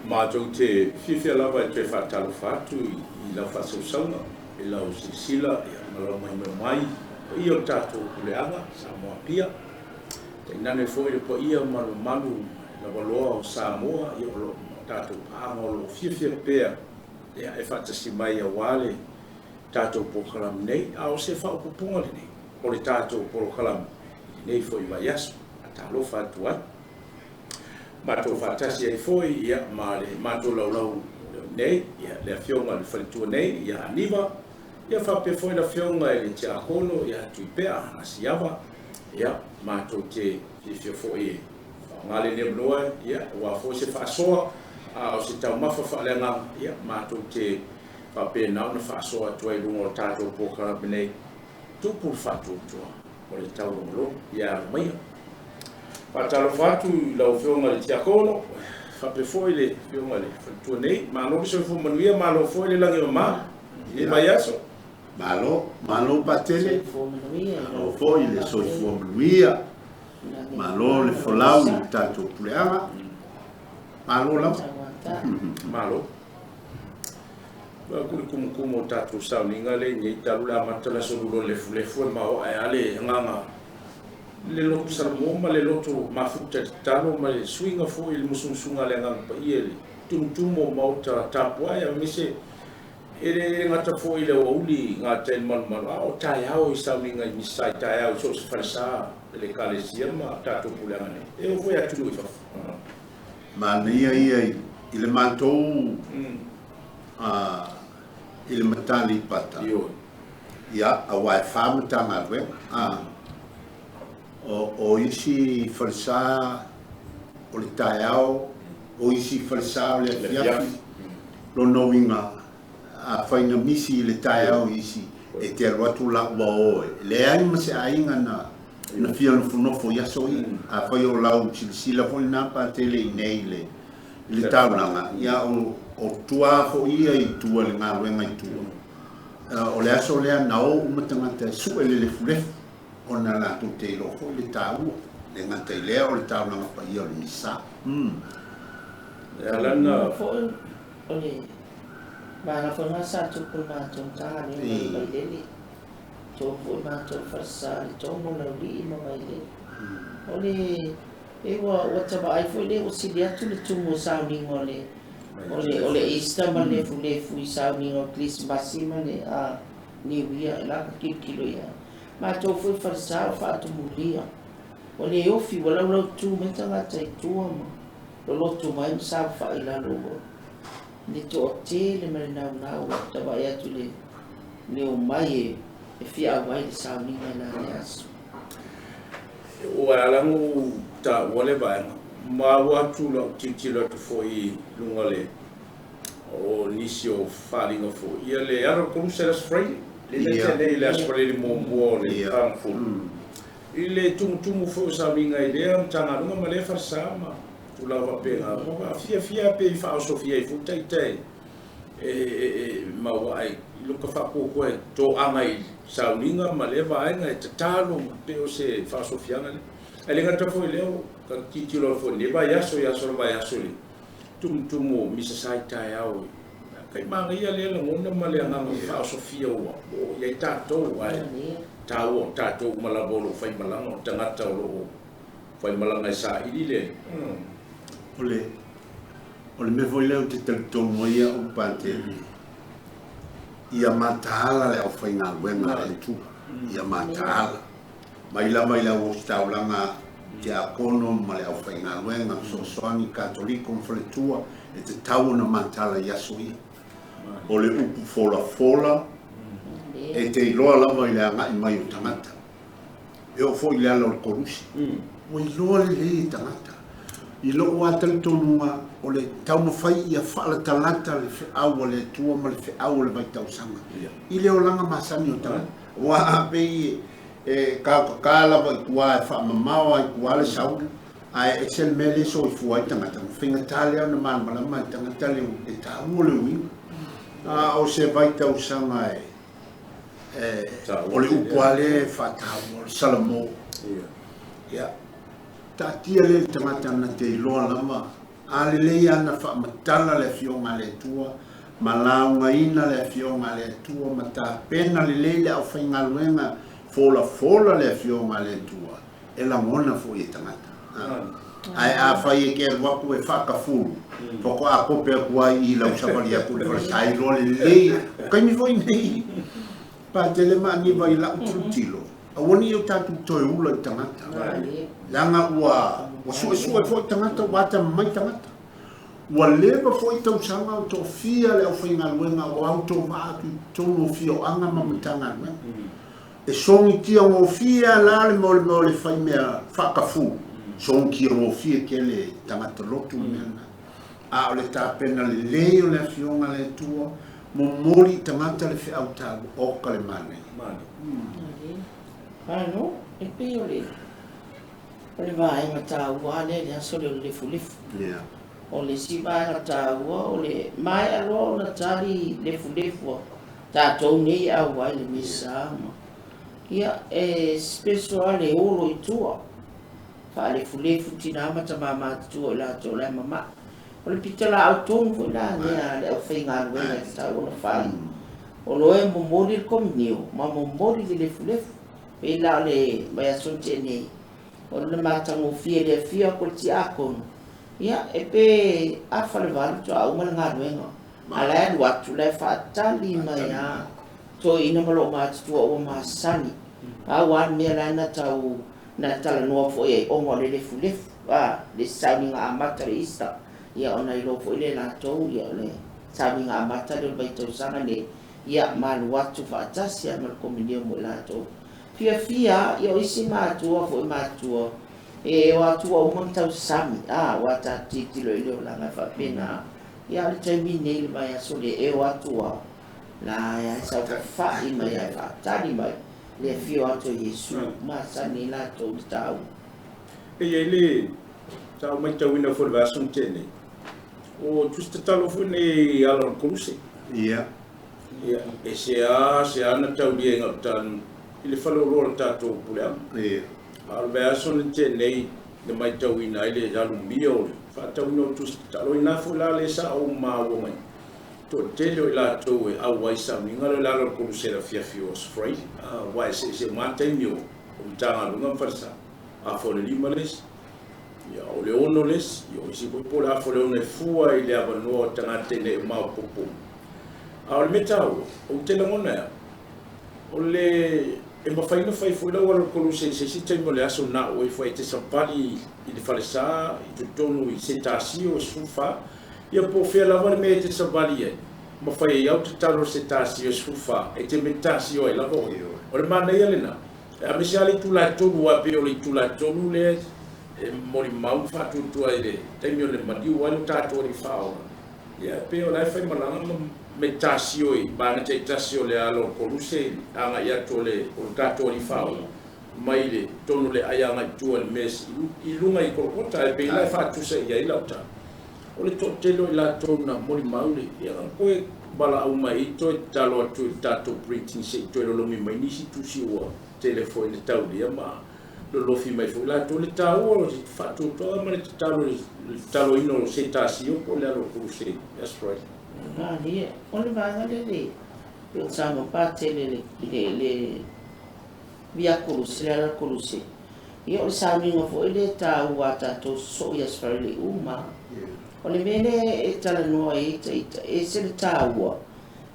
mātou te whiwhia lawa e te whātalo whātu I la whasausaunga, e lau sisila, e malau mai, I o tātou kuleanga, Samoa pia. Te nane foi le po ia malu la waloa o Samoa, I o tātou pāma o lo whiwhia pēr, e whatasi mai a wale tātou pōkalam nei, a o se whaupupunga le nei, o le tātou pōkalam nei foi mai aso, a tālo whātu ai. Mātou whātasi ai foi, ia ma le mātou laulau nei, ia le whionga le whalitua nei, ia aniwa, ia whape foi la whionga e le tia hono, ia tuipea, asiawa, ia mātou te whiwhia foi e. Ngale ne mnoa, ia, ua foi se whaasoa, o se tau mawha whaalenga, ia mātou te whape nao na whaasoa tuai rungo o tātou pōkara menei, tūpuru whātua, o le tau rungo, ia maia. Patalo fatu lau whionga le tiakono, whape foi le whionga le whatua nei, malo so fu manuia, malo foi le langi mama, I mai aso. Malo patele, malo foi le so fu manuia, malo le folau le tato puleanga, malo lau. Malo. Kuri kumu tato sauninga le, nye talula matala solulo le fu mao ai ale nganga. Le lotu saramoma, le lotu mafuta talo, ma le swinga fo il musunga le ngang pa iele. Tumtumo mauta tapua ya mise ele ngata fo ile uli ngata il malmala o tai hao I sauninga I misai tai hao so se farsa le kalesia ma tato pulangane. E o foi atu fa. Ma ia ile mantou ile matali pata. Yo. Ya a wai fam tanga we. O isi farsa o le taiao, o isi farsa o le fiafi, lo noinga a whaina misi le taiao isi e te aruatu la ua oe. Le aima se ainga na fia no funofo yaso I, a whai o lau silisila fo ina pa tele I nei le taunanga. Ia o tua fo ia I tua le ngā ruenga I tua. O le aso lea nao umatangata su ele le fulefu. Ona la tu te lofo le tau le ngata I lea o le tau nanga pa ia o le misa. Alana fo ole bana fo na sa tu ko na tu ta ni mai dele. To fo na tu farsa to mo na li ma mai le. Ole e wa taba ai fo le o si dia tu le tu mo sa ni ole. Ole ista ma le fu I sa ni o Christmas ma le a ni via la kilo ya. Ma tō fui wharisao whaatu mulia. O le ofi wala lau tū me tanga tai tua ma. Lo loto mai msao whaila logo. Ni tō o te le mare nau tawa ia tu le o mai e fia awai le sao ni mai na le aso. O alangu ta wale ba ma watu lo titilo tu foi lunga le o nisio falinga fo. Ia le aro como se las free. Le aspare mo le campo. Il tumu fo saminga idea tanga lunga male farsama. Tu lava pena. Fia pe fa sofia I fu tai. Ma wai luka fa ko to angai sauninga male vai ngai tatalo pe o se fa sofia ngai. Ele ngata fo leo ka kitilo fo ne ba yaso ba yaso. Tumu misa sai tai au. Kai manga ia le ngona male nga fa sofia o ia tato ai tato malabolo fai malanga tangata o fai malanga sa ile ole me foi leo te telto moia o pante ia matala le o fai na wenga le tu ia matala mai la o staulanga te akono male o fai na wenga so soani katoliko fletua e te tau na matala yasui o le upu fola e te iloa lava I le angai mai o tangata e o fo I le ala o le korusi o iloa le tangata I loo atal tonunga o le tau mawhai ia whaala talata le whiau le tua ma le whiau le vaitau sanga I le o langa masani o tangata wa ape e ka lava I kua e wha mamao I kua le sau ai excel mele so I fuai tangata whinga tale au na malama I tangata le e tau le winga o se vaitau sanga o le upuale whatau o le salamo ia tatia le tangata na te iloa lama a le lei ana whaamatala le fionga le tua, ma launga ina le fionga le tua, ma ta pena le lei le au whaingaluenga fola le fionga le tua, e la mona fo i tangata. Ai a whai e ke waku e whakafuru, poko a kope a kua i lau sapari a kule wala sai lo le lei, kai mi foi nei, pa te le maa ni vai lau trutilo, a wani eu tatu toi ula i tangata. Langa ua sue foi tangata wata mai tangata. Ua leva foi tau sanga o to fia le au whaingaluenga o auto maatu tono fia o anga mamatanga luenga. E songi kia o fia la le mo le whai mea whakafu. Songi kia o fia ke le tangata lotu mena. A o le tāpena le leo le fionga le tua, mo mori tangata le whi au tāgu o ka le mane. Ano, e pe o le. O le vai mata ua le aso le lefu. O le si vai mata ua, o le mai alo na tari lefu. Tātou nei au wai le misa ama. Ia e special le olo i tua. Fa lefu tina mata mama tua la to la mama. O le pitala au tongu fo la nea le au whainga luenga ki tau ona whai. O loe mo mori le kominio, ma mo mori le lefu. Pe la le mai asonte nei. O le matango fia le fia ko ti akono. Ia e pe a fale valu to au mana ngā luenga. Ala e watu le whaatali mai a to ina malo mati tua o maasani. A wan mea la na tau na tala noa fo e ongo le lefu. Le sauni ngā amata le ista. Ia ona i lofo ile la tau ia le sauni ngā amata le bai tau sanga ne. Ia malu watu whaatasi a malko minio mo la tau. Fia ia o isi mātua fo i mātua. E o atua o mantau sami. Wata titilo i leo langa whapena. Ia le taimi nei le mai aso le e o atua. La ia sa whai mai ai whaatari mai. Le fio ato Yesu. Masani la tau le tau. E iei le tau mai tau ina fo le vasong tene. O tusta talo fo ne Alan Kuruse. Ia. E se ana tau lia inga tanu. I le whaloroa tātou puleam. Albe aso le tenei le mai tau ina i le jalu mia o le. Whātau ina o tusta talo ina fu la le sa au māua mai. Tō teleo i la tau e au waisa mi ngaro i lara kuru se la fiafi o spray. Wai se mātai mi o tanga lunga wharasa. A fole lima les. Ia o le ono les. Ia o isi poipole a fole one fua i le awanoa tanga tene e mau popo. A o le metau o te langona ea. O le e mawhaina whai fuila wala kolu se si taimo le aso na o i whai te sampali i le whalesa i te tonu i se tāsi o sufa ia po whea lawa me te sampali e mawhai e au te taro se tāsi o sufa e te me tāsi o e lawa o le mana ia lena a mesi ali tula tonu a pe o le tula tonu le e mori mau whatutua i le taimo le madiu wale tātua ni whao ia pe o lai whai malanga me tasio i bana te tasio le alo koruse anga ia tole o gato li fao mai le tonu le ayanga tual mes i lunga i korkota e pe la fa tu se ia i lauta o le totelo i la tona moli maule ia koe bala au mai to talo tu tato printing se to lo mi mai nisi tu si o telefone le tau dia ma lo fi mai fu la to le tau o fa tu to ma le talo ino se tasio ko le alo koruse that's right. Dia, oleh bangga le sama parte le via kurus le kurus. Ia oleh sami ngofo ile ta wata to so yes for le uma. Oleh mene e tala no e se le ta wa.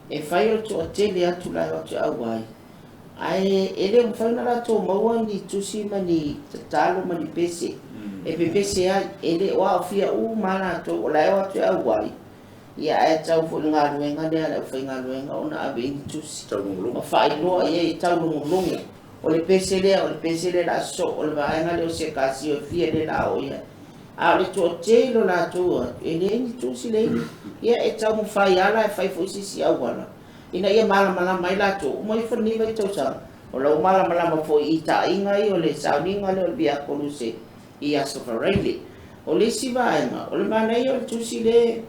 E fai to atele atu la atu awai. Ai ele mo fai na to mo ni tusi mani talo mani pese. E pese ai ele wa fia uma na to la atu awai. Ia e tau fo ngā ruenga lea le whai ngā ruenga o na abe intusi. Ma whai loa ia i tau lungu. O le pese lea la so, o le vaenga leo se kasi o fia le la o ia. A o le tō teilo la tōa, e le ni tusi le ini. Ia e tau mu whai ala e whai fo sisi au wana. Ina ia malamala mai la tō, umai whaniwa i tau sa. O lau malamala fo i ta inga i o le sauninga leo le via koluse i aso whareile. O le si vaenga, o le manei o le tusi le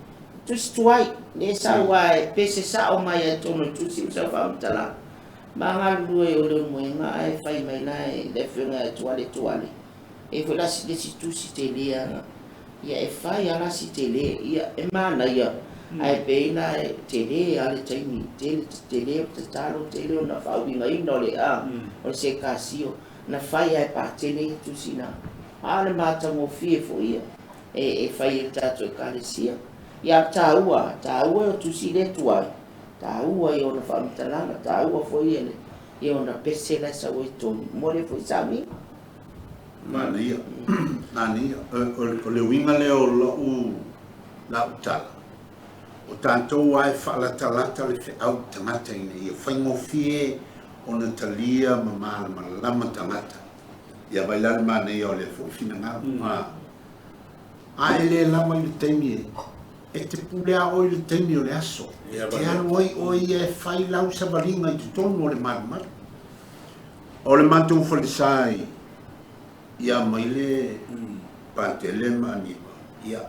tusi tuai, le sa wai, pese sa o mai e tono tusi usa whaamtala. Mga lue o le muenga ai whai mai lai le whiunga tuale. E whala si le si tusi te lea. ia e fai ala si tele ia e mana ia ai peina tele ale taimi tele te talo tele ona fauinga ina le a o se kasio na fai ai pa tele tu sina ale mata mo fie fo ia e fai tato kalesia ia taua tu sile tuai taua ia ona famitalanga taua fo ia ia ona pesela sa o toni mole fo sami Mana ia, nani o le winga leo la utala. O tanto ai whaalatalata le au tangata ina ia whaingofie o na talia ma lama tangata. Ia bailare mana ia o le fofina ngā. Ai le lama i le teimi e te pulea o i le teimi o le aso. Te anu o ia e whai lau sabalinga i tutonu o le maramara. O le mantu whalisai ia mai le pantele manima ia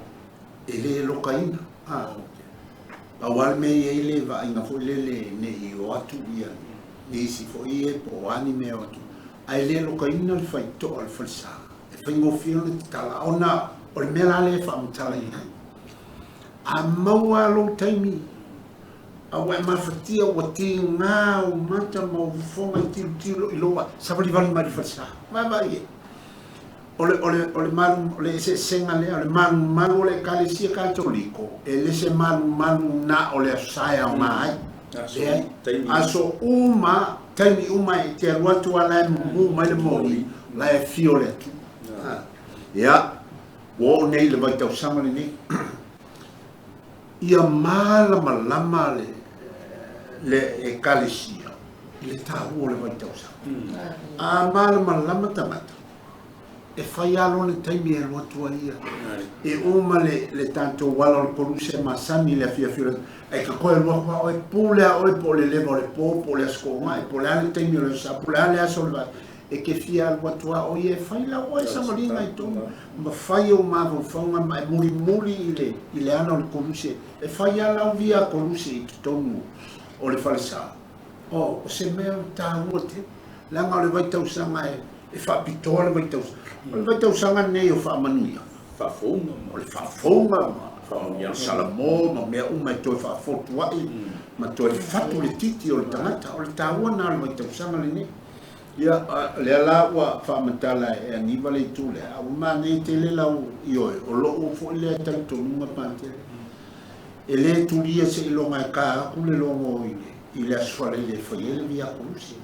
ele lokaina awal me ele va ina fo le ne i o atu ia ni si fo ie po ani me o atu ai le lokaina le fai to al falsa e fingo fio le tala ona o le mela le fa mtala ina a maua lo taimi awa mafatia o tinga o mata mo fonga tilo iloa sabali vali mari falsa ma ie ole malu ole se senga le ole malu ole kalesia katoliko ele se malu na ole saia mai aso uma taimi uma e te watu ala mu mai le moli la e fiole tu ya wo nei le vai tau samale ni ia mala malama le e kalesia le tahu le vai tau samale a mala malama tamata e fai alo le taimi e loatua ia e uma le tanto wala o le poluse masani le fia e ka koe loa o e pule a oe po le leva o le popo le askonga e po le ale taimi o le sapu le ale aso le e ke fia loatua o ia e fai la oe samarina i tonu ma fai o mavo faunga ma e muri i le ana o le poluse e fai ala o via poluse i tonu o le falesa o se mea tāhua te langa o le vaitausanga e whapitoa le vaitausanga o le vaitausanga nei o whaamanuia Whafonga. o le whafonga ma salamo ma mea uma e toi whafotuai ma toi whatu le titi o le tangata o le tāua nā le vaitausanga le nei ia le ala ua whaamatala e aniva le tūle a uma nei te le lau i oe o loo fo i le taitonunga pātele e le tulia se ilonga e kā aku le longo i le aswale le whaiele via kolusi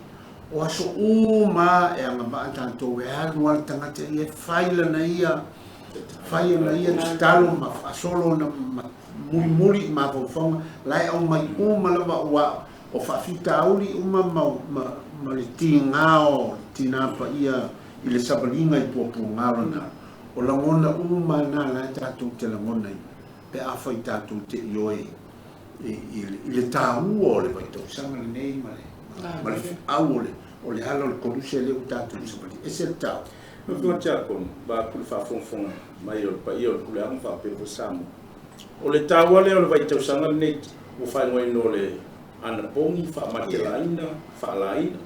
o aso uma e anga maa tanto e alu al tangata i e whaila na ia talo ma asolo na muri ma fonga lai au mai uma lava ua o whawhita auri uma ma le tingao tinapa ia i le sabalinga i puapu ngaro na o langona uma na lai tatou te langona i pe awhai tatou te ioe i le tāua o le vaitau sanga le nei ma le au o le hala o le koruse le o tatou sabali e se le tau No kua tiakon, ba kule whafonga mai o pa ia o kule ang whapepo samu. O le tāua le o le vaitau sanga le nei o whaingoe no le ana pongi, whamatelaina, whaalaina.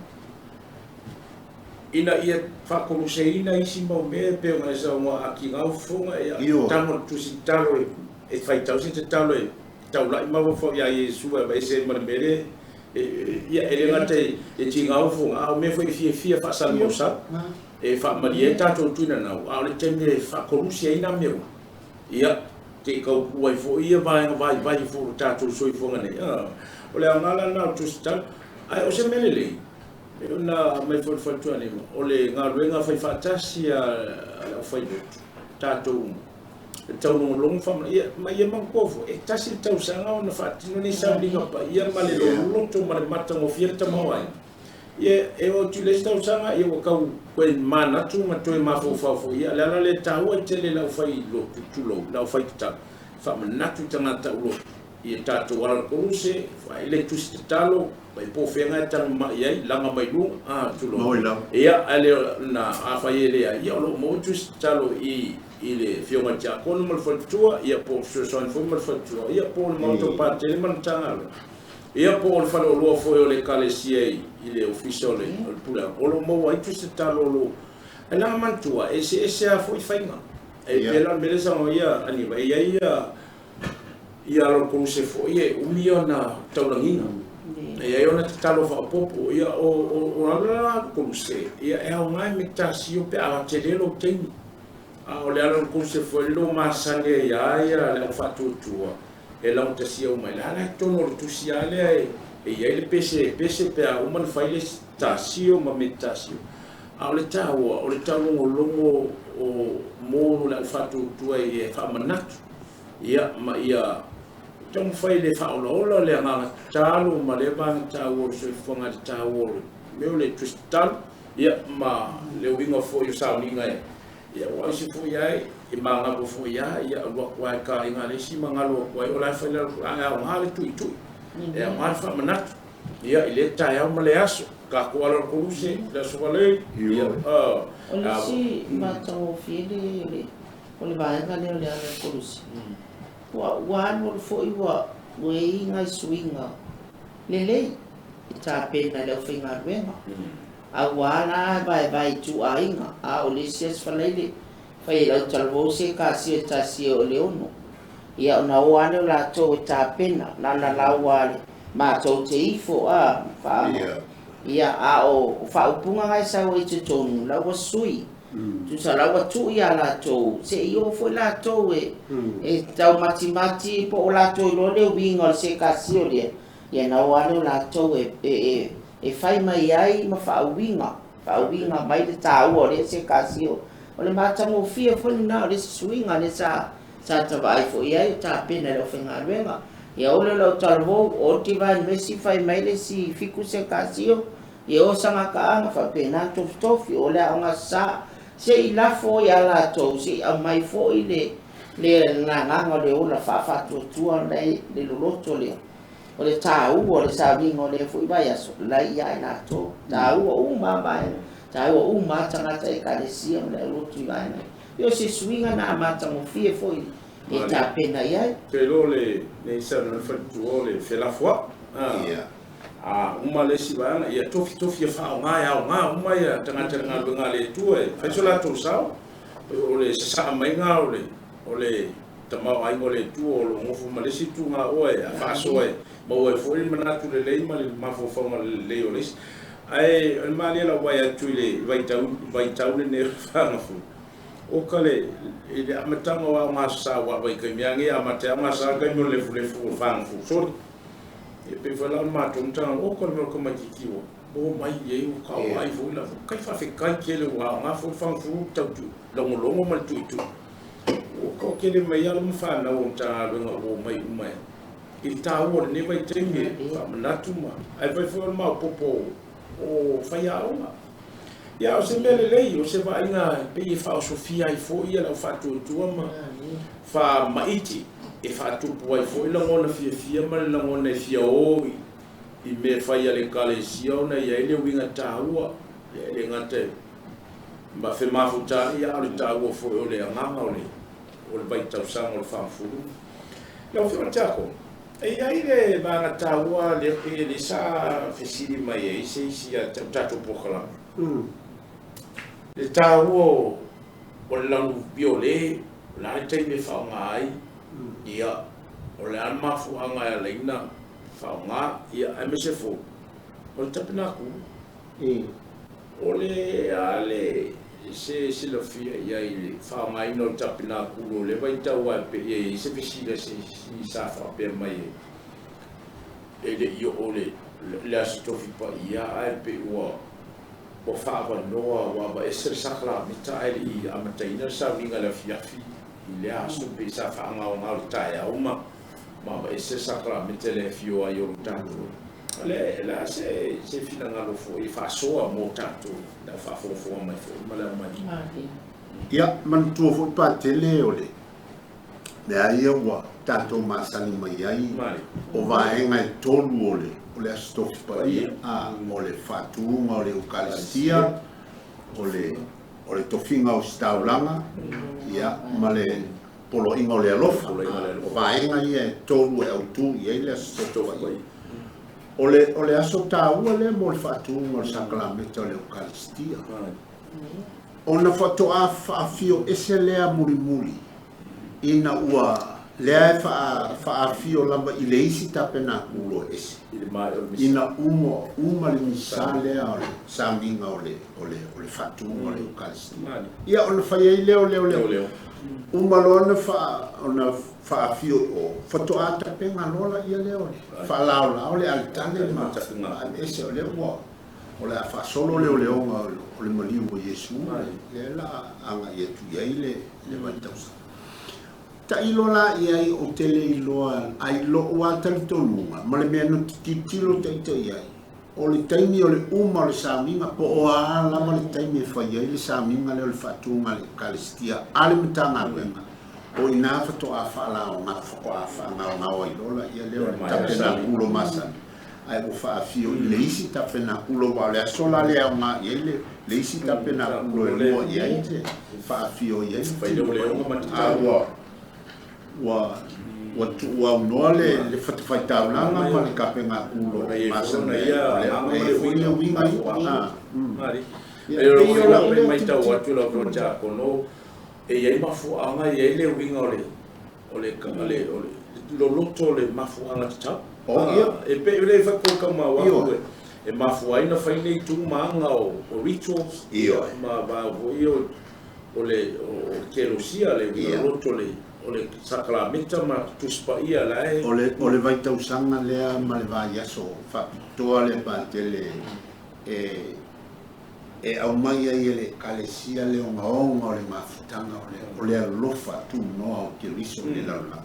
Ina ia whakoruse ina isi mau mea peo ngai sa unga aki ngau fonga e tango tusi talo e whaitau si te talo e tau lai mawa fo ia Yesua e se mana mere ia ele ngate e ti ngau fonga au me foi fia whaasali o sa e whaamari e tātou tuina nau au le teme e whakorusia ina meu ia te kau kuai fo ia vai fo tātou soi fonga nei o le angala nau tusi talo ai o se melelei e ona mai fo fatua ni o le ngaruenga fai fatasi a fai tātou tau no long fam ia mai e mangkofo e tasi tau sanga ona fatino ni sa liga pa ia male lo to male matango fierta mawai ia e o tu le tau sanga ia o kau koe mana tu ma toe mafofafo ia le le tāua te le lau fai lo tutulo lau fai ta fa manatu tangata ulo ia tātou ala koruse fai le tusi te talo pai po fenga tang ma ia langa mai lu tulo ia ale na afai ele ia lo mo tusi talo i le fionga tia kono mal fatua ia po soan fo mal fatua ia po le moto parte le man tangalo ia po le falo lo fo le kalesia i le official le pula o lo mo ai tusi talo lo ala mantua ese a foi fainga pela melesa ia ani vai ia lo ko se fo ia umiona taulanginga ia ona talo fa popo ia o ala ko se ia e o mai metasi o pe a telelo teni a o le ala ko se fo lo masale ia le fa tutua e la tasi o mai la tono tu siale e ia le pese pe a uma fai le tasio ma metasio a le tau longo o mo la fa tutua e fa manatu ia ma ia tong fai le fa ola le nga talo ma le bang tau se fonga tau me le tristal ia ma le winga fo yo sa ninga ia wa si fo ia e manga bo fo ia lo kwa ka inga le si manga lo kwa ola fa le nga le tu e ma fa manat ia ile ta ia ma le aso ka ko ala ko se la so vale ia Ole si matau fili ole vai ga le ko si wa no fo iwa we ngai swinga lele ta pena le finga wenga a wana vai tu ainga a ole ses falele fai la talvo se ka si ta si o leono ia na wana la to ta pena la wale ma to te ifo a fa ia a o fa upunga ngai sa o itu tonu la wa sui tu sala wa tu ia la to se io fo la to e tau mati po la to lo le winga se ka si o le ia na wana la to e fai mai ai ma fa winga mai te tau o le se ka si o le mata mo fia fo na le swinga le sa ta vai fo ia ta pena lo finga wenga ia o le lo talvo o ti vai mesi fai mai le si fiku se ka si o ia o sanga ka fa pena tofi o le anga sa se i la fo ia la to se a mai fo i le nga le o la fa tu le lo to le o le tau o le sa vingo le fo i vai aso la ia la to tau o ma vai tau o ma tanga te ka le si o le lo tu vai io se swinga na mata mo fie fo i e ta pena ia pero le sa no fa tu le fe la foi uma le si bana ia tofi fa nga uma ia tanga nga le tu e fa so la to sa o le sa mai nga o le tama ai mo le tu o lo fu ma le si tu nga o e fa so e mo e fo il manatu le ma le ma fo ma le o le ai el mali la wa ya tu le vai tau le ne fa na fu o kale ile amatanga wa masa wa vai ka miangi amata masa ka no le fu fa fu so e pe fala ma tonta o ko no ko makikiwo o mai ye o ka ai fu la kai fa fe kai kele wa ma fu fa fu tau tu longo ma tu o ko kele mai ya mo fa na o ta o mai il ta o ne vai tenge fa na tu ma ai vai fu ma popo o fa ya o ya o se mele lei o se vai nga pe fa o sofia i fo ia la fa tu ma fa maiti e fa tu poi foi la ngona fia ma la ngona fia o i me fa ia le kalesio na ia le winga taua le ngate ma fe ma futa ia le taua fo o le nganga o le bai tau sang o le fa fu la fe matako e ai le ba taua le sa fesili mai e se sia tatu pokala le taua o le lanu biole la te me fa ngai ia o le alma fu anga ya leina fa nga ia msfo o tapina ku o le ale se lo fia ia ile fa nga ino tapina ku le vai taua pe ia se fisile se sa fa pe mai e le io o le astofi pa ia ai pe o fa va no wa ba esser sakla mita ai amataina sa vinga la fiafi ile aso pe sa fa nga o ngau taia uma ma ese sakra metele fio a yo tanto le la se fina nga lo fo i fa so a mo tanto da fa fo mai fo ma la mai ia man tu fo pa tele ole le ai wa tanto ma sani mai ai o va nga tolu ole asto pa ia a ole fatu ma ole eucaristia ole tofinga o staulanga ia male polo inga le alofa vaenga ia tolu e autu ia le asto ole aso taua le mo le fatu mo le sacramento le eucaristia ona fatoa fa'afio ese lea mulimuli ina ua lea fa'afio lava i le isi tapena kulo ese ina uma le misa lea o le saminga o le fa'atuga o le ukaristia ia ona fai ai leo uma loana ona fa'afio o fatoa tapega lola ia leo le fa'alaolao le alitale ma ese o lea ua o le fa'asolo leoleoga o le maliu o iesu le la aga ia tuiai le vaitausa taʻilo laʻi ai o tele iloa ai lo'u a talitonuga ma le mea no titilo taʻitaʻi ai o le taimi o le uma o le samiga po o ā lava le taimi e fai ai le samiga le o le fa'atuga le karistia a le matagaluega o inā fatoʻā fa'alaoga fokoʻā fa'agaogao ai lola ia leo le tapenakulo masani ai o fa'afio i le isi tapenakulo wa le asola le aoga'i ai le isi tapenakulo e loa i ai te fa'afio i ai wa no le fatafaitaulaga ma le kapegakulo masana le uiga ia mai tau atu la proja kono e ia mafuanga ia le uiga o le loloto le mafuanga tau e pe le fa ko kama wa e mafuaina fai nei tu manga o rituals ma va o le kerosia le loloto o le sakramenta ma tuspa ia lai o le vaitausaga lea ma le vaiaso fa'apitoa le patele e aumai ai le kalesia le ogaoga o le mafutaga o le alofa tunoa o keriso le laulaga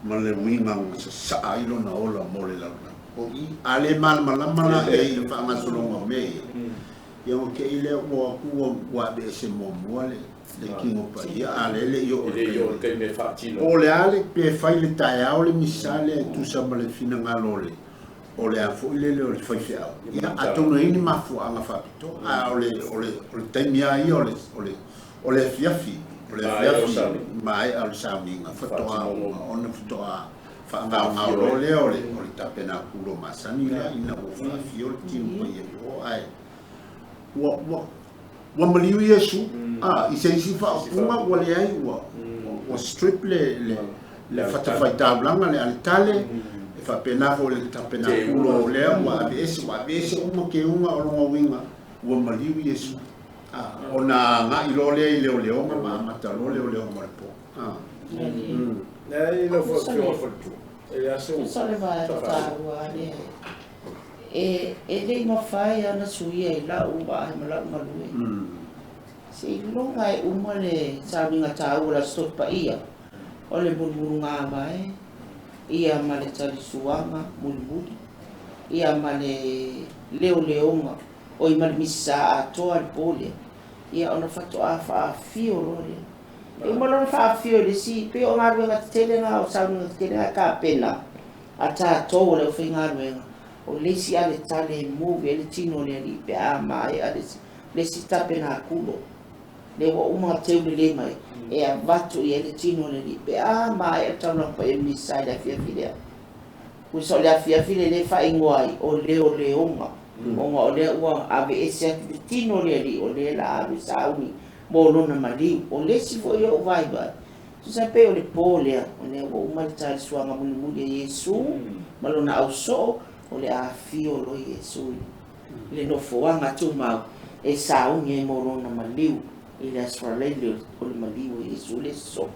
ma le uiga sasa'a ai lona ola mo le laulaga o i a le malamalama la e le fa'agasologa mea ia o ke'i lea ua kua ua be se muamua le kingo pa ia ale yo o le ale pe fai le taeao le misale tu sa male fina ngalole o le afo ile o le fai fea ia atono ini mafuanga fapito a o le taimia ia o le fiafi mai al saminga fatoa ona fatoa fa'angao le o le tapena kulo masani la ina o fa fiol timpo ia o ai wa maliu Yesu i se isi fa'apunga ua leai ua strip le fatafaitaulaga le alitale e fa'apenafo o le tapenakulo o lea ua abeese uma keuga o logauiga ua maliu Yesu ona aga'i lo lea i leoleoga ma amata lo leoleoga ma le po sa le vaetata'ua lea e lei mawhai ana suia i lau ai ma lau malue. Se i longa e uma le sauringa tāua la stopa ia o le mulmuru ngā mai ia ma le talisuanga mulmuri ia ma le leo leonga o i ma le misa atoa le pole ia ona fatoa fa'afio lore e ma lona fa'afio le si pe o ngā ruenga tele ngā o sauringa tele ngā ka pena a tātou le o whi ngā ruenga o lesi ale tale move ele tino le ali pe a mai ale lesi tape na kulo le wa uma teu le mai e a vatu i ele tino le ali pe a mai e tau na pa e misai la fia filea ku so le fia file le fa ingwai o leonga o le ua ave ese tino le ali o le la ave sauni mo lona mali o lesi fo yo vai vai tu sape o le polea o le uma tale suanga muli Yesu malona au so o le afio lo Yesu le no foanga tu mau e saunga e morona maliu i le asfalele o le maliu Yesu le so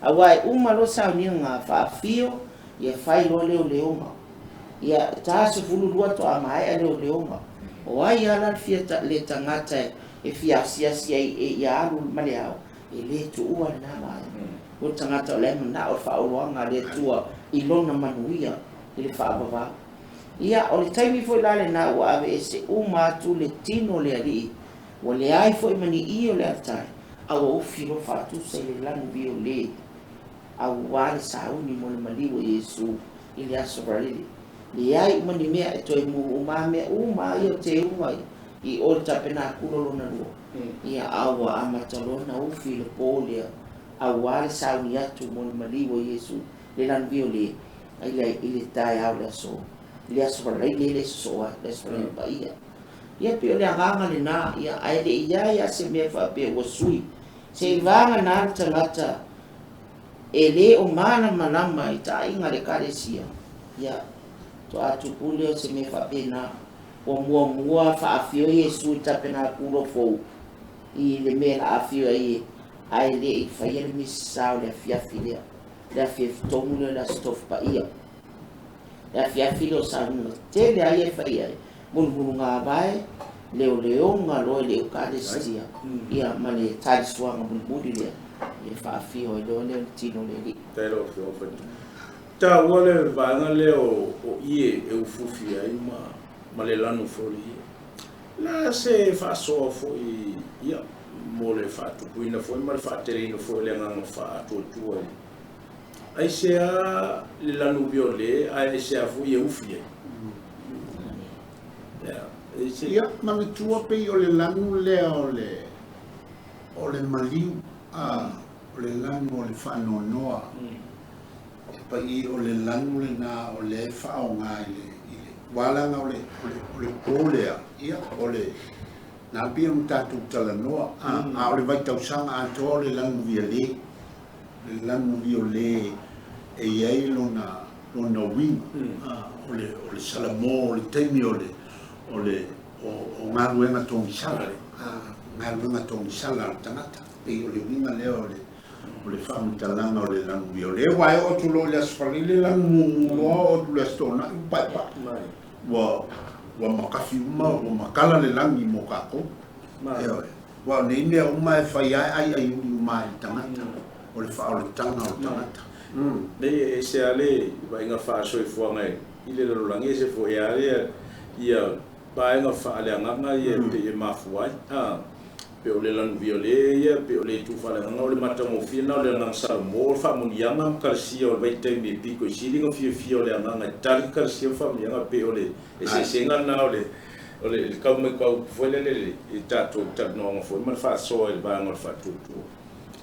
awai uma lo saunga nga fa afio ia fai lo leonga ia tasu fulurua to amai a leonga o ai ala fia le tangata e fia sia e ia alu maleao e le tu ua na mai o tangata le na o fa o nga le tua i lona manuia i le fa bava ia o le taimi foi lale na ua ave ese uma atu le tino le ali o le ai foi mani i o le altai au o filo fatu se le lanu bio le au wale sauni mo le maliwa Yesu i le aso barili le ai mani mea e toi mu uma mea uma i o te uma i o le tapena kulo lona lua ia awa amatalona o filo polia au wale sauni atu mo le maliwa Yesu le lanu bio le i le tai au le aso le aso para le soa le soa pa ia ia pe le aganga le na ia ai le ia se me fa pe o sui se vanga na tangata e le o mana malama i ta inga le karesia ia to atu pule se me fa pe na o mua fa afio Yesu ta pena kulo fo i le me la afio ai le i fa ia le misao le afia filia le afia tomu le la stof pa ia le afia filio sa te le ai fa ia mulu ngā vai leo ngā loe leo kārestia ia ma le tāri suanga bulbuli lea e whaafio e leo tino le li. Tai lo fio whatu. Tā ua le vāanga leo o ie e ufufi ai ma le lanu fori ia. La se whaasoa foi ia mo le whaatupuina foi ma le whaaterino foi le nganga whaatuatua ia. Ai sea le lanu biole ai sea foi e ufi ai. Ia, mami tua pe o le lanu lea o le maliu, o le lanu o le whanonoa. E pa i o le lanu le na o le whao ngā i le walanga o le pōlea, ia, o le nā pia mtātou talanoa, o le vaitausanga ato o le lanu via le, e iei lona wing, o le salamo, o le teimi o ngā ruenga tongisala, ngā ruenga tongisala o tangata, pe o le winga leo o le whaamitalanga o le lanu vio. Le wae o tu lo le asfali le lanu loa o tu le astona, pa. Wa makafi uma, wa makala le langi mo kako. Wa nei mea uma e whai ai uma e tangata, o le wha o le tanga o tangata. Nei e se ale, wa inga wha soi fuanga i le larulangi e se fu e ale ia paenga whaaleanganga ia pe e mafuai pe o le lanu viole ia pe o le tu whaaleanganga o le matamofina o le angang saramo o le whamunianga mkarsia o le vaitai me piko i siringa fia o le anganga i tari karsia o whamunianga pe o le e sesenga na o le kaume kau fuele le i tato tatnoanga fuai ma le whaasoa i le vaanga o le whaatutu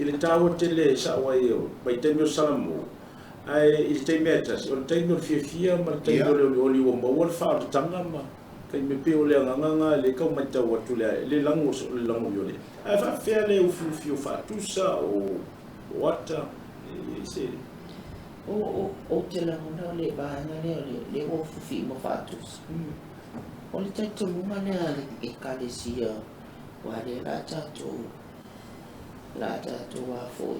i le tāua te le saawai o vaitai me o saramo ai i le teime atas o le teime o le fia ma le teime o le oli o maua le whaatatanga ma kai me pe o le nganga le kau mai tau atu le lango viole ai fa fea le ufu fatusa o wata se o te lango le baanga le ufu fi mo fatus o le taito munga le e kalesia wa le la tato wa foi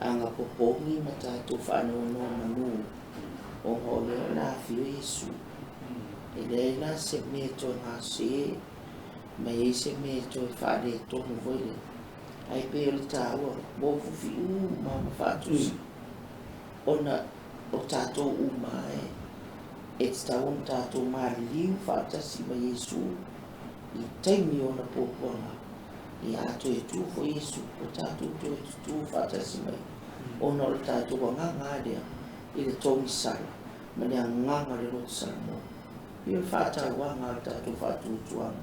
anga popongi ma tato whanono manu o hole la fio Yesu Elena se meto na se mai se meto fare to mo vole ai pe o tawo mo fu ma fatu ona o tato uma e sta un tato mali fata si ma Yesu i temi ona popona i ato e tu fo Yesu o tato tu fata si mai ona o tato nga ngale i le tongi sala ma le nganga le ro salmo Ia whātau wanga tātou whātutuanga.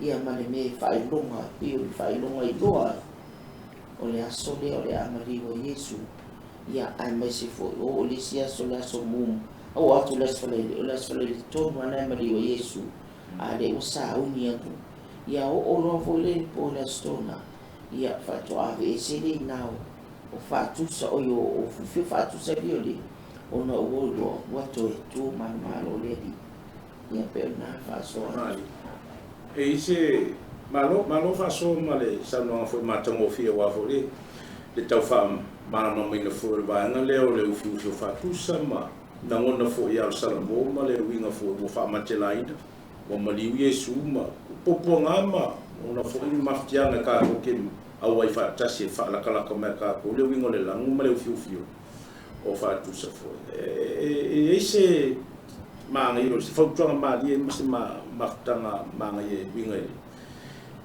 Ia male me whailonga, pio i whailonga i loa. O le aso le o le amari o Yesu. Ia ai mai se fo o le si aso le aso mum. O atu les whalele tonu ana amari o Yesu. A le o sa uni atu. Ia o loa fo le po le astona. Ia whātu ave e se le nao. O whātusa o yo o fufi whātusa rio le. O na o loa wato e tu malo le di. Ia pe na fasoa. E ise malo fasoa ma le sanoa foi matamofia wa foi le tau fa mana mai na foi vaanga leo le ufi fatusa ma na ngona foi ia salamo ma le winga foi mo fa matelaina o mali Yesu ma popo ngama ona foi maftiana ka ke au ai fa tasi fa la kala ko ka ko le winga le langu ma le ufi o fatusa foi e ise manga iro se fautuanga mali e masi maftanga manga e winga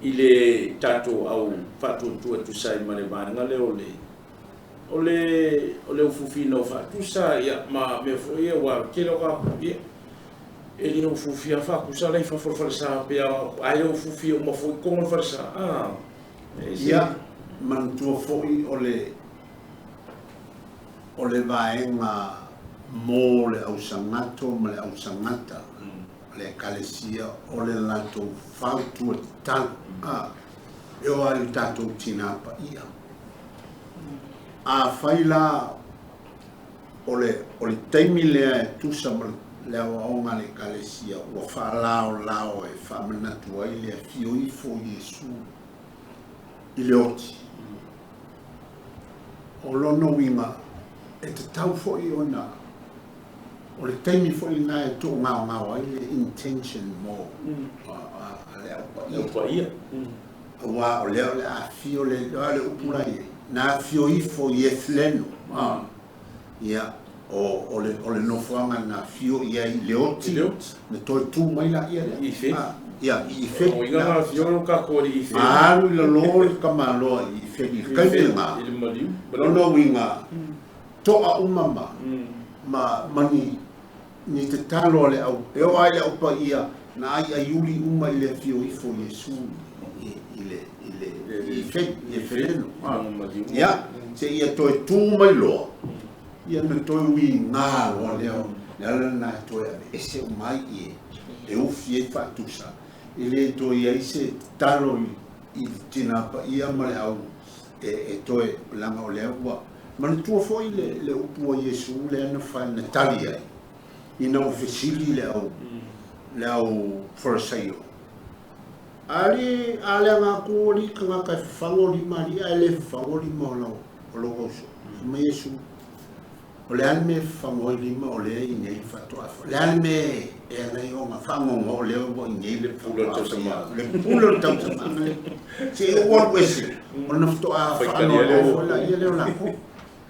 i le tato au fatutua tu sai ma le vanga le o le ufufina o fatusa ia ma me foi wa kilo ka ia e le ufufia fa kusa le fa for sa pe ai o ufufia mo foi como farsa ia man tu foi o le vaenga mo le au sangato ma le au sangata le kalesia o le lato fautu tal e o ai tato tina pa ia a faila o le taimi le tu sa le o ma le kalesia o fa lao e fa manatu ai le fio I fo Yesu I le oti o lono winga e te tau fo I ona o le taimi fo I na e tō ngao ai le intention mo le au pa ia wa o le a fio le upurai na fio I fo Yesleno ia o le nofuanga na fio ia I le oti na toi tu mai la ia ia I fe o inga na fio no ka ko I fe alu la lo ka malo I fe I kainga il maliu no winga to a umama ma mani ni te talo le au e o ai le au pa ia na ai ayuli uma I le fio I fo Yesu I fe ia se ia toi tu mai lo ia me toi wi nga lo leo le na toi ese o mai e o fie fa tusa ile toi ai se talo I tina pa ia mai au e toi langa o leo wa ma tu foi le upu Yesu le na fa na talia I no fesili le au forsaio ali nga ko li ka fangoli mari ale fangoli mo lo so ma Yesu o le alme fangoli mo le I nei fatto le alme e nei o ma fango mo le o nei le pulo tama se o wa wesi o na fto a fango la ia le la ko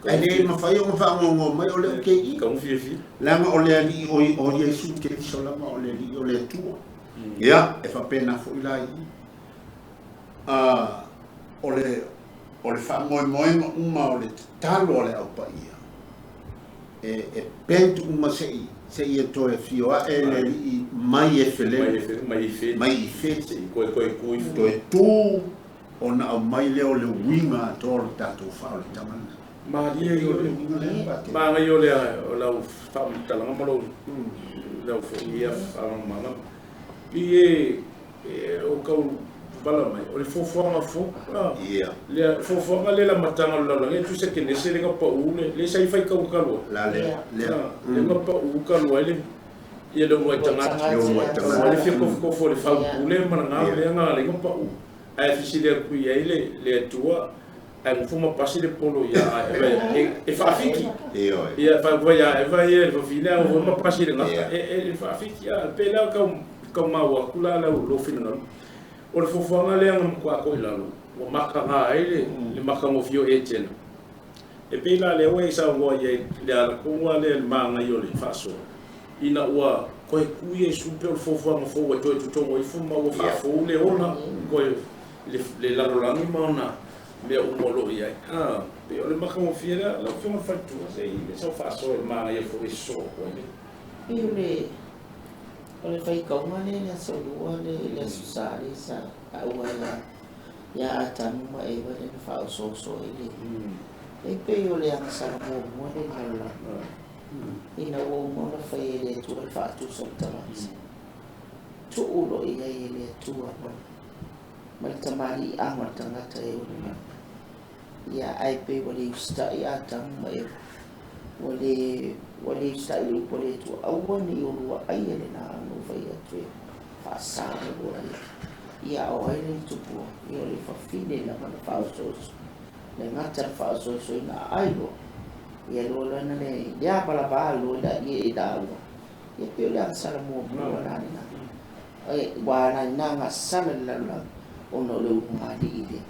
ai ma fai o fango mo mai o le ke I ka fi la ma o le ali o Yesu ke sola ma o le ali o le tu ia e fa pena fo I o le fango mo uma o le talo le au pa ia e pentu uma se ia to e fio e le I mai e fele mai fe ko to e tu ona au mai le o le winga to le tato fa le tamana ma dia yo le ma nga yo le o la fa tala ma lo la fo ia fa ma e o ka bala mai o le fofo ia le fofo le la matanga la e tu se ke ne se le pa u le sai fai ka lo la le le pa u ka lo le ia le mo tanga le fi ko fo le fa u le ma nga le nga le pa u ai fi le ku ia le tua ai fuma pasi le polo ia e fa fiki ia fa voia e vai e fina o ma pasi le nga e fa fiki ia pe la ka ma wa kula la lo fina o le fofanga le ngam kwa ko lalo o maka nga ele le maka mo fio etena e pe la le we sa ngo ye le ala ko wa le manga yo le faso ina wa ko ku Yesu pe o fofanga fo wa to mo I fuma o fa fo le ona ko le la lo langi mana me o mo lo ia pe o le maka mo fio la fuma fa tu se le so faso manga ye fo so ko le o le fai kaunga le so lua le susari sa aua ia atamu ma e wale le whao so ele e pe o le angsara mo le ngala ina o mo na fai ele tu le whaatu so tamasi tu ulo ia ele tua ma le tamari ama tangata e ule ma ia ai pe wale usta ia atamu ma e wale usta i wale tu aua ni ulua ai ele na fai atu fa sa lo ia o ai le tupu ia le fa fine la mana fa so le ngata fa so na ai lo ia lo na le ia pala ba lo da ia da lo ia pe le sala mo na na ai wa na nga sala la ono le uma di ile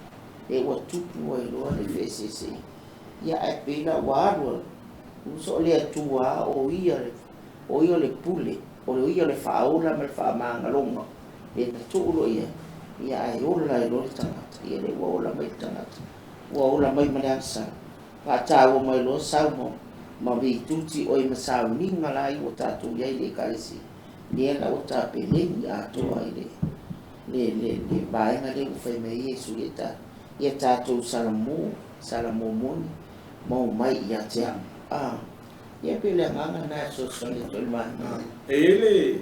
e wa tupu ai lo le fcc ia ai pe la wa lo so le tua o ia le pule o le ia le faula me fa manga longa e tu lo ia ai ola i lo tangata ia le ola mai tangata ola mai manasa pa ta o mai lo salmo ma vi tutti o i masau ninga lai o tatu ia le kalisi ni la o ta pe le a to ai le bai nga le fai me Yesu ia tatu salamo mo mai ia te ia pe le nganga na so le to ma ele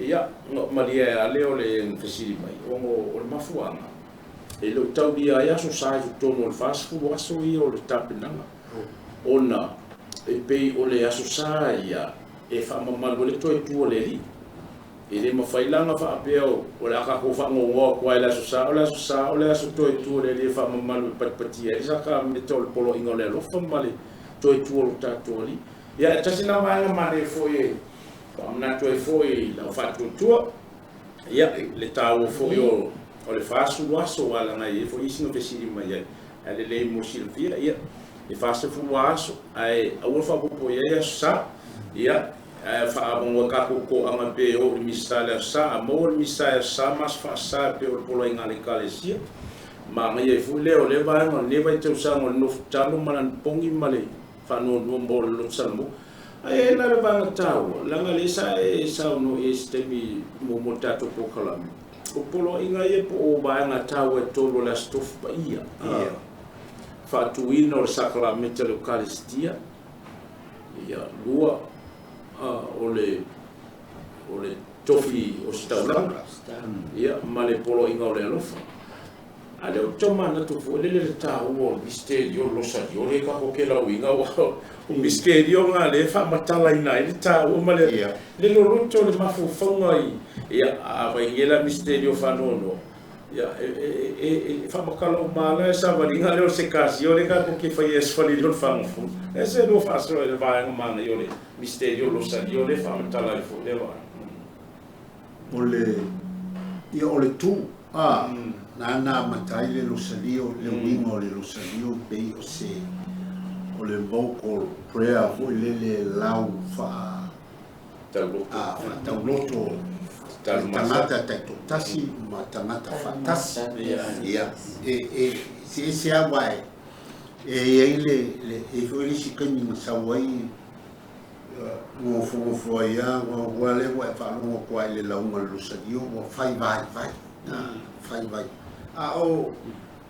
ia malia ale o le fesili mai o le mafuanga e lo tau dia ia so sai tono le fast food aso ia o le tapinanga ona e pei o le aso sai ia e fa mamalu le toi tu le li e le mafailanga fa apeo o le aka ko fa ngo ko ile aso sa o le aso toi tu le li fa mamalu patpati e sa ka me tol polo ingo le lo fa male toi tu o tatoli ia tasina mai mane foi Pamna toi foi la fatu tua ia le tau foi o le fasu waso wala na ia foi sino fesiri mai ale le mo silvia ia le fasu fu waso ai au fa po ia sa ia fa abon ka ko ama pe o misala sa mo misala sa mas fa sa pe o polo ingale kalesia ma mai fu le o le ba no le vai te usa no talo manan pongi male fa no mo lo salmo ai na le banga tau langa le sa e sa no estemi mo motato po kalami o polo inga ye po o banga tau e tolo la stof pa ia fa tu ino sacramento l'eucaristia ia lua o le tofi o staulanga ia ma le polo inga o le alofa ale o toma na tu fo le tau o misterio lo sa yo le ka ko ke la winga o misterio nga le fa matala ina le tau o male le lo roto le mafu fonga ia a vai ngela misterio fa no ia fa makala o mala sa va ringa le se kasi o le ka ko ke fa yes fa li lo fa fu ese no fa so le va nga yo le misterio lo sa yo le fa matala le fo le va o le tu na matai le losalio le wingo le losalio pei o se o le vocal prayer fo le lau fa tauloto tangata tasi ma tangata fatasi ia se awai e le fo le sikani sawai ngo ia wale wa fa ngo kwa le lau ma losalio o fai vai o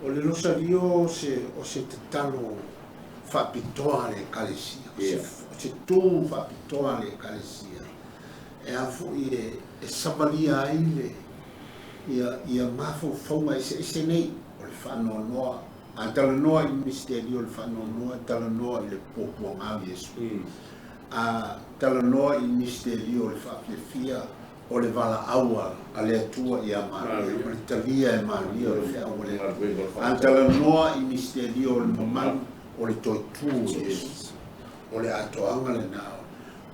le losalio o se te talo whapitoa le kalesia o se tō whapitoa le kalesia e afu i e sabalia ai ia mafo whaunga se nei o le whanoa noa a tala noa i misterio le whanoa noa tala noa i le popua ngā Yesu a tala noa i misterio le whapilefia o le vala aua a le atua i a Maria, o le talia e Maria o le fea o le antala noa i misterio o le mamalu o le toitu Yesu o le atoanga le nao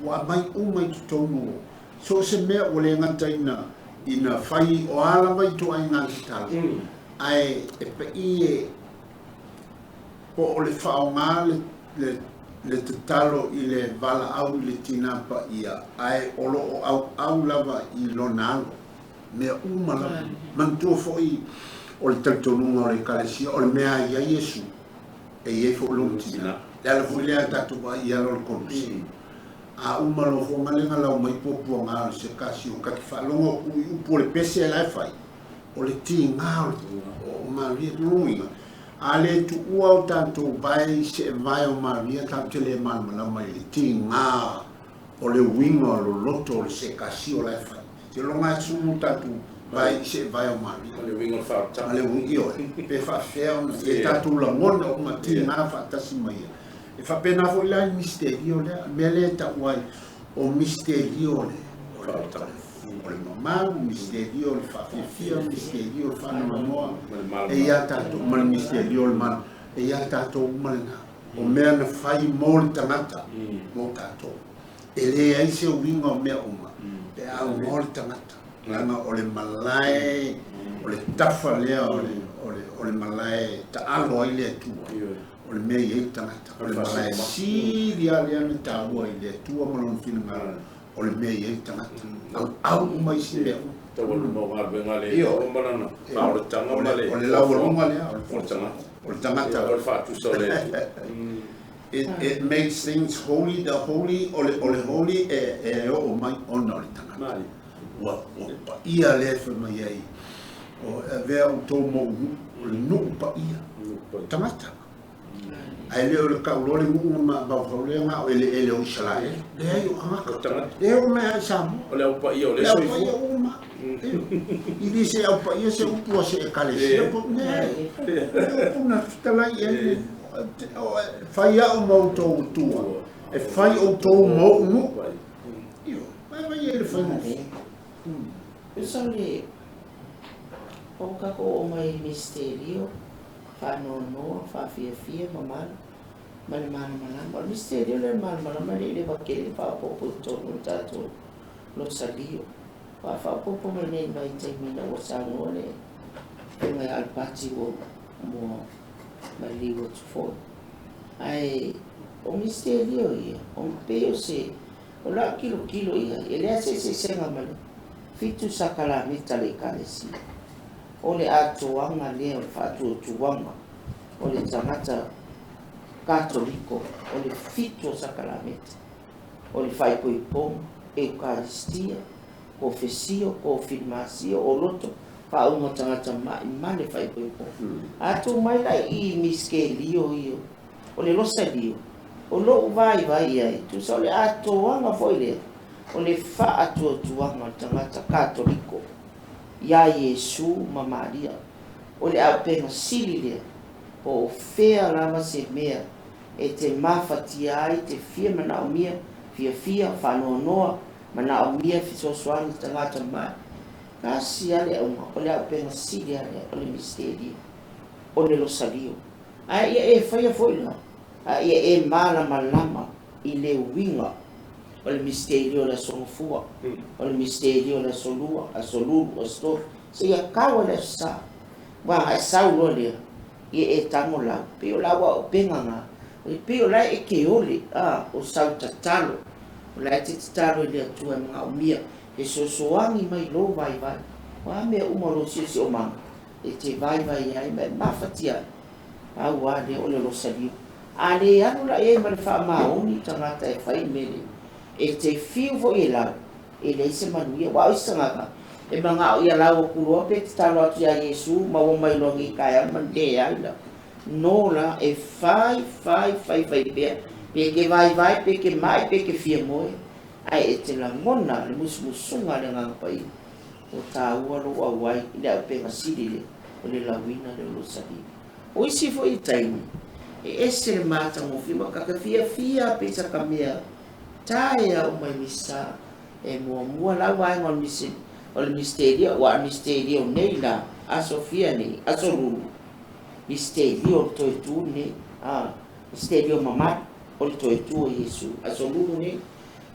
wa mai umai tutonu so se mea o le ngata ina fai o ala mai to ai ngata tala ai e pe i po o le whaonga le te talo i le vala au le tinapa ia ai olo au lava i lonalo mea umala mantua foi o le talitonunga o le kalesia o le mea ia Yesu e ie fo lo tina le ala foi le tatu wa ia lo konusi a umalo fo malenga lau mai popua ngā se kasi o kaki whalongo upo le pese e lai fai o le ti ngā o Maria Luinga ale tu ua tanto vai se vai o Maria tanto le mala mai le ti ngā o le winga lo loto le se kasi o lai fai se lo mai su tanto vai se vai o Maria le winga fa ale winga pe fa fea e tanto la mona o ma ti ngā fa tasi mai e fa pena fo la misterio le mele ta wai o misterio le o le mamau misterio le fafia misterio fa no moa e ia tato mal misterio le mal e ia tato malna o mea na fai mol tangata mo tato e le ai se winga o mea uma pe a mol tangata langa o le malai o le tafa le o le malai ta alo ai le tu o le mea i tangata o le malai si dia le ana taua i le tua malon finanga o le mea i tangata au mai si le to wala no wa benga le o manana pa o tanga male o le lau longa le o tangata o fa tu sole it makes things holy the holy o le holy e o mai ona le tangata wa pa ia le fa mai ai o ve o to mo o le no pa ia tangata ai le o le ka lo le mu ma ba fo le nga o ele o sala le ai o nga le o me sa o le pa io le so o ma i dice o pa io se un po se kale se po ne una tala e fai o mo to tua e fai o to mo mu io ma ele fai mo Eso le o ka ko o mai misterio fa no fa fia mamá mal misterio le mal le va que fa poco todo tanto lo salió fa poco me ne vai termina o sangue e al patio mo maligo fo ai o misterio ia o peo se o la kilo ia ele se mal fitu sakala mitale kalesi ole atuanga le fatu tuanga ole tangata katoliko ole fitu sakala mit ole fai pom eucaristia confessio confirmacio o loto fa un tangata male fai pom atu mai la I miskelio io ole lo sadio o lo vai ai tu sole atuanga foi le ole fa atu tuanga tangata katoliko ya Yesu ma Maria ole a pena sili o fea lama se mea e te mafatia ai te fia mana o mia fia fa noa mana o mia fiso swani tangata mai kasi ale ole a pena sili ale ole misteri ole lo salio ai e faia foi lá ai e mala malama I le winga o le misterio la solufua o le misterio la solua a solulu o sto se ia kawa le sa wa ai saulo le e tango la pe o la wa penganga o pe o la e ke ole o sau tatalo o la te tatalo le tua ma o mia e soangi mai lo vai wa me o mo si o ma e te vai ai me mafatia a wa le o le lo sabi ale anu la e ma fa ma oni tangata e fai mele e te fiu vo I la e le se manuia wa o sanga e manga o ia la o kulo pe talo atu ya Yesu ma o mai longi kaya mande ala no la e fai pe ke vai pe ke mai pe ke fia moi ai e te la mona le musunga le ngang pai o ta ua lo wa wai ina pe masidi o le la wina le lo sabi o isi fo I taimi e ese le mata mo fi ma ka fia pe sa kamia taia o mai misa e mua la wai ngon misin o le misterio nei la a Sofia nei a solu misterio to tu nei misterio mama o to tu Yesu a solu nei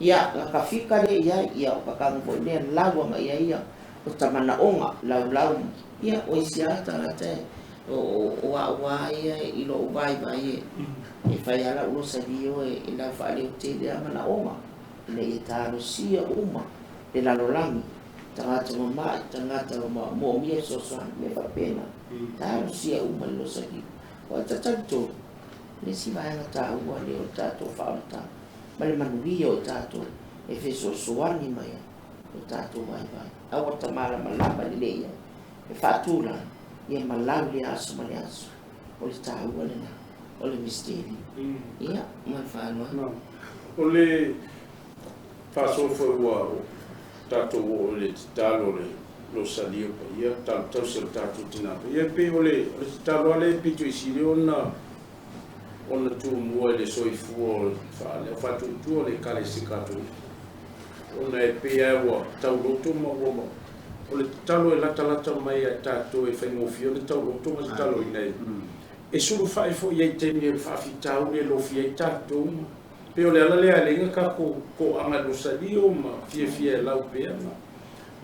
ia la kafika le ia o ka ngo le lawa ma ia o tamana onga lau ia o isia tarate o wa ia I lo vai e fai ala ulo sadio e la fale o te de amana oma le e taro sia uma le la lolangi tangata mama tangata mo mia sosan me fa pena taro sia uma lo sadio o tatanto le si vai na ta ua le o tato falta ma le manuia o tato e fe sosuani mai o tato vai a o tamala malaba le leia e fatula ia malau le aso ma le aso o le ta ua le na o le misteri ia ma whanua o le whaso whauā o tato o le talo le lo sadio pa ia tau se o tato tinapa ia pe o le talo ale pito I sire ona tu mua le soifua o le whatu tu o le kare sikato ona e pe awa tau roto ma wama o le talo e lata mai a tato e whaingofi o le tau roto ma le talo I nei e sulu fai fo ia temi e fa fitau le lo fia tato pe o le ala le alenga ka ko anga lo sadio ma fia lau pe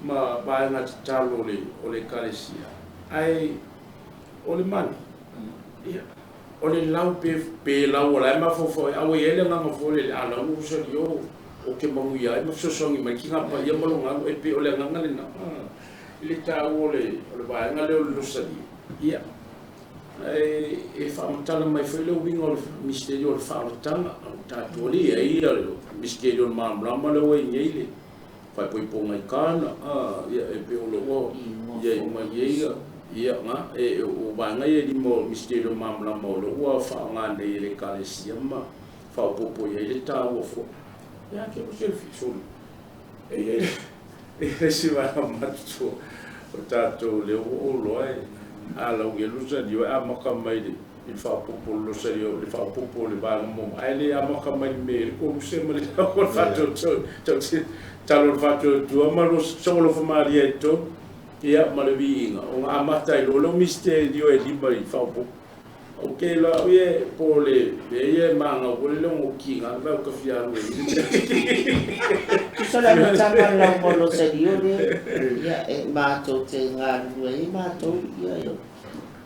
ma ba na talo le o le kalesia ai o le mani ia o le lau pe lau la ma fo au ele nga fo le ala u sadio o ke mamu ia ma so songi ma ki nga pa ia mo nga e pe o le nga le na ile ta o le ba nga le lo sadio ia e whaamutala mai whai leo winga o le misterio o le whaamutala o tātuali e ia o misterio o le māmrama leo e ngeile whai poi pōngai kāna ia e pe o le o ia I mai ia ia nga o banga ye di mo mistero mamla mo lo wa fa nga de le kalesia ma fa popo ye le ta wo fo ya ke o se fi so e si va ma so o tato le o lo ai ala o gelu sa di a ma ka mai de il fa popo lo serio il fa popo le ba mo ai le a ma ka mai me ko se me le ko fa to talo fa to ma lo so lo fa marieto ia malavinga o amata i lo misterio e libari fa po o ke la ye pole ye manga o le mo kinga va ka fiaro so la tanga la mo lo serio de ia e mato te nga e mato ia yo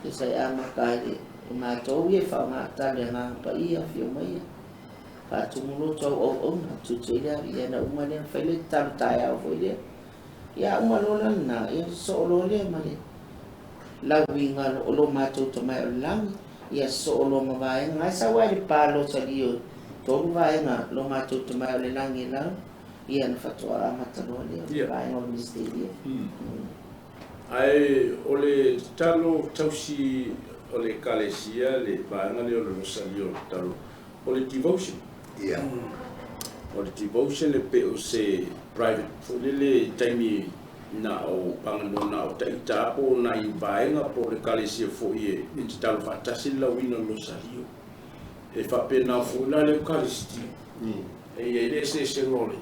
ke sai amaka de mato ye fa nga ta le nga pa ia fio mai pa tu mo to o na tu te ia na uma le fa le tam ta ya fo ile ya umalola na ya solo le male la winga lo mato to mai lang ya solo ma vai ngai sa wa di palo sa dio to vai na lo mato to mai le lang ila ya na fatwa mata lo le vai no misteri ai ole talo tausi ole kalesia le vai na le lo sa dio talo ole devotion o le devotion le pe o se private for le taimi na o pangano na o taita po na i vaenga po le kalesia fo ie i te talo fatasi la wina lo salio e fa pena fo na le kalesia e ie le se role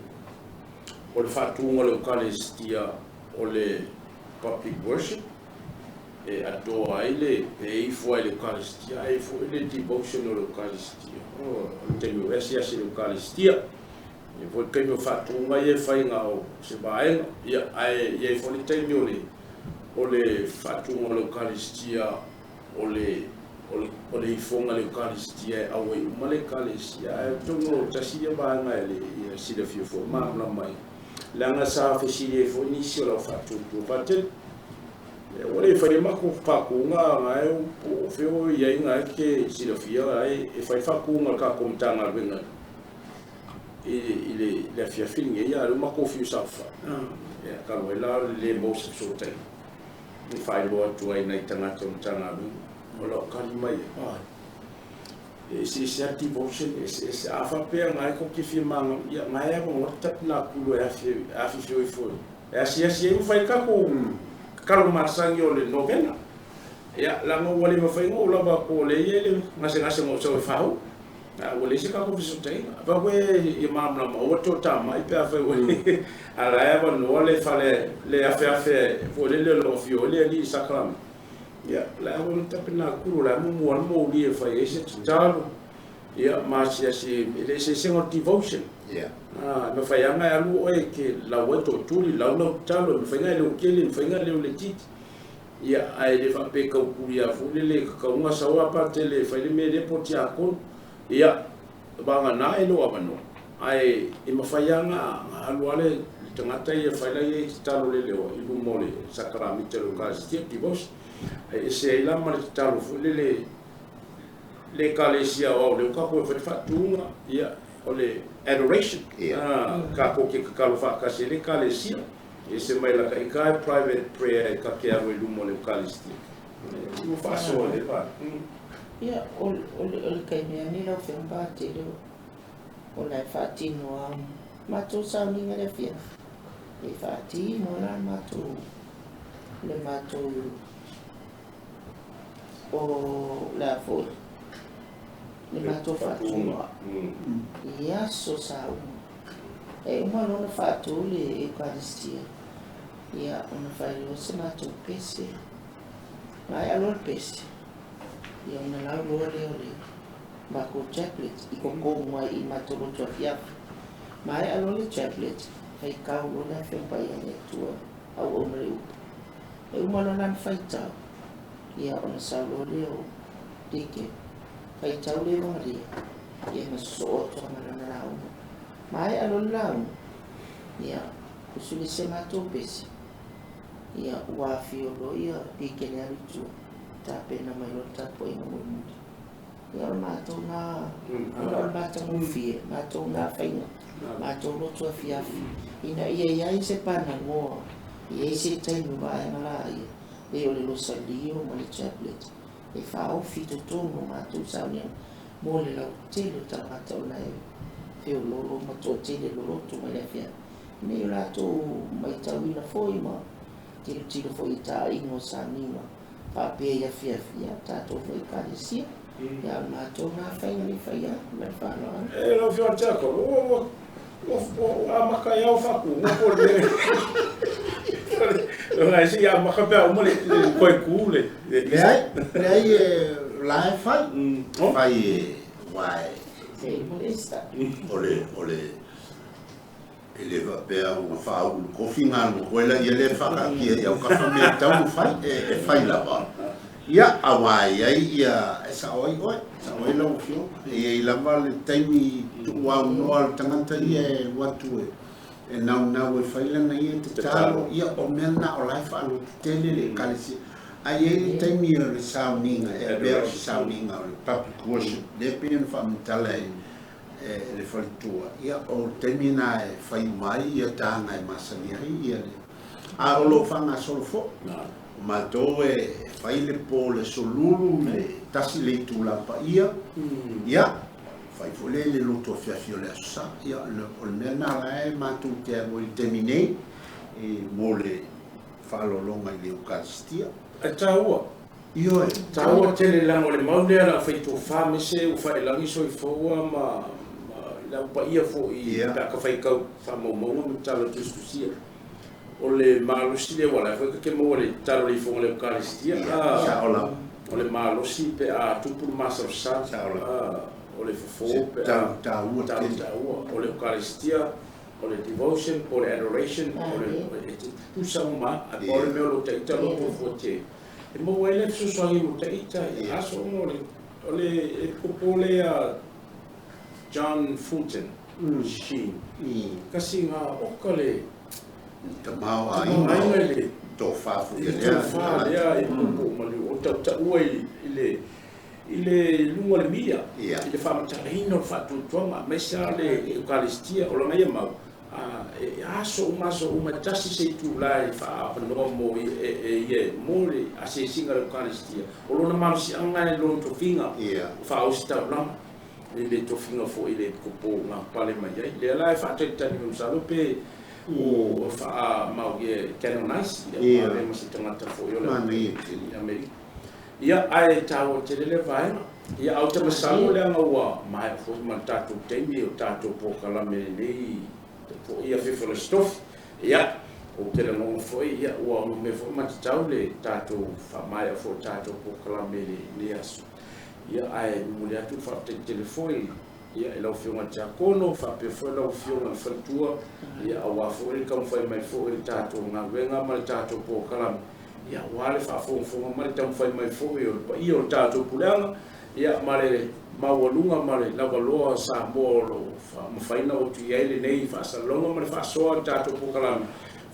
o le fatunga le kalesia o le public worship e adoa ele e i fo le kalesia e fo le devotion o le kalesia o te mo esi le kalesia e foi que meu fato uma ia fainga o se vai ia ia foi tem o le fato uma localistia o le fonga localistia a o uma localistia então tasia vai na ele ia se de fio forma na mai langa sa fesilie foi início lo fato tu bater o le foi ma ko pa ko nga ngai o fio ia nga que se de fio ai e foi fa ko nga ka kontanga venga il a fait feeling ya le mako fiu safa ya ka wela le mo so tai ni fai lo tu ai na tanga tanga o lo ka mai e si devotion es afa pe ngai ko ki fi mang ya ngai mo tap na ku lo ya fi fo ya si fai ka ko ka lo masang yo le novena ya la mo wali mo fai ngo la ba ko le ye ngase mo so fa ho o le sika ko fiso tai ba we i mamla mo o to tama i pe afa we ala ya ba no le fale le afa fo le lo fio le li sakram ya la mo tapina kuru la mo li fa ese talo ya ma si le se devotion ya me fa ya ma lu o ke la wo to tuli la no talo me fa ngai le ke le fa ngai le tit ya ai le fa pe ka ku ya fu le ka unga sa wa pa te le fa le me le potia ko ia banga na e no abano ai i mafaianga aluale tangata ia faila ia talo le leo i mole sakrami te lo kasi ti bos e se ila ma talo le kalesia o le kapo e fatunga ia ole adoration ka ko ke ka lo fa ka se le kalesia e se mai la ka private prayer ka ke aro i mole kalesia o fa so le pa ia o kai mea ni lau whiang pāte leo o lai whātino mato sau ni ngare whia e whātino la mato le mato o la fo le mato whātino ia so sau e uma lona whātu le Eucharistia ia ona whaero se mato pese mai alor pese ia una lau loa leo mako chaplet i koko mai i matoro tua fiafu mai alo le chaplet hei kau lona whempai ane tua au o mre upa e umalo nan whaitau ia ona sau loa leo dike whaitau leo maria ia na soo toa marana lau mai alo lau ia kusuli se mato pesi ia uafi o lo ia dike le aritua tape na mai lo tapo ina mumuti ia o mātou nā o mātou mufie mātou nā whainga mātou lotua fiafi ina ia ia i se pana ngoa ia i se tainu vai ngala ia e o le losalio ma le tablet e whaofi tonu mātou saunia mo le lau tele tangata o nei whio lolo ma tō tele loroto mai le whia nei o rātou mai tauina foi ma tilo foi tā ingo sa niwa whapea ia whia tātou foi kāresia ia mātou ngā whainga ni whaia mai whanoa e lau whio atako a maka iau whaku ngoko le ngai si a maka pia umale koe kule Nei lai fai fai wai ole ele va pea uma fau ko finga no koela ele fa ki ia ka fa me tau fai e fai la ba ia awai ia esa oi lo fio e la mal taimi tu wa no al tanganta ia watu e na we fai la na ia te talo ia o mena o lai fa no tele le kalisi ai taimi le sauninga e be sauninga o public worship de pien fa mentale le faltua ia o termina e fai mai ia tanga e masania ia a o lo fanga solfo ma to e fai le pole solulu le tasi le tu la pa ia fai fole le loto fia le sa ia o mena la e ma tu te o termine e mole fa lo longa le eucaristia e taua io taua tele la le maule ala fai tu fame se u fai langi soi foa ma la pa ia fo I ta ka fai kau fa mo talo tusia o le malusi le wala fa ke mo le talo le fo le eucaristia o le malusi pe a tupu masa sa o le fo pe ta o le eucaristia o le devotion o le adoration o le tu sa ma a o le meo te talo fo te e mo ele so so mo te ita aso mo le e popole a John Fulton Sheen kasi nga okale tamau ai to fa fu ya e po mali o ta uai ile lungo le mia ile fa mata hino fa tu toma mesa le eucaristia o la mai aso uma tasi se tu lai fa no mo e mole a se singa eucaristia o lo na ma si anga lo to finga fa o sta blanc ele to finga fo ele kopo na pale mai le la fa tani mo sa pe o fa ma ge canonize ia le mo se tangata fo yo la America ia ai tawo te le vai ia auto masalo le nga wa mai fo ma tatu temi o tatu po kala me nei fo ia fe fo le stof ia o te no fo ia wa me fo ma tau le tatu fa mai fo tatu po kala me nei aso ia ai mulher tu fa te telefone ia ela o filma te akono fa pe foi la o filma fatua ia awa fo ele kam foi mai fo ele tato nga venga mal tato po kala ia wale fa fo mal tam foi mai fo ia o tato pulanga ia male mawalunga male la valoa sa molo fa mafaina o tu ele nei fa sa longa male fa so tato po kala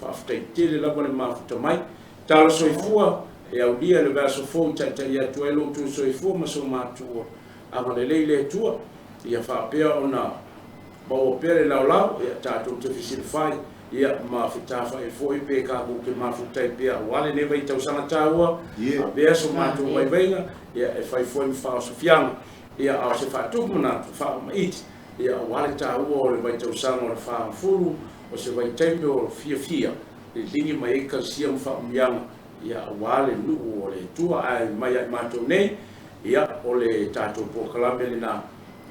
fa te tele la vale ma futa mai talo soifua e au dia le verso fo tata ia tuelo tu soifua ma so matua ama le tua ia fa pea ona ba o pere la ia tato te fisil fai ia ma fita fai fo i pe ka ku ke ma futa pea wale ne vai tau sana taua a pea so matua vai venga ia e fai fo i fa so fianga ia a se fa tu mana fa ma it ia wale taua le vai tau sana o fa fulu o se vai tempo fia le lingi mai ka sia fa mianga ia wale lu o le tua ai mai matua nei ia o le tato po kalame na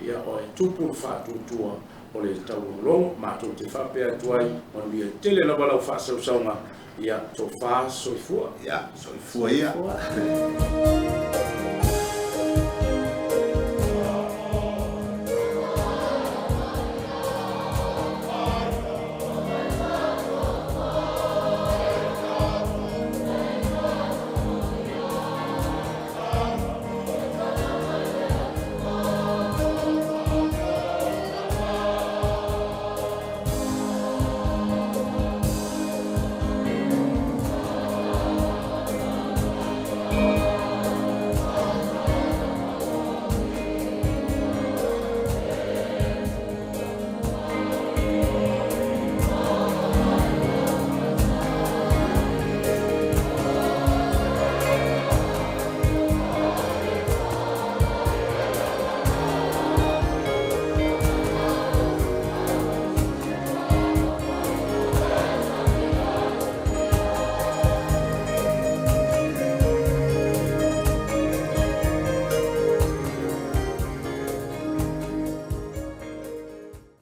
ia o tupu fa tutua o le tau long ma tu te fa pe atuai o le tele la bala fa sa ia to fa soifua ia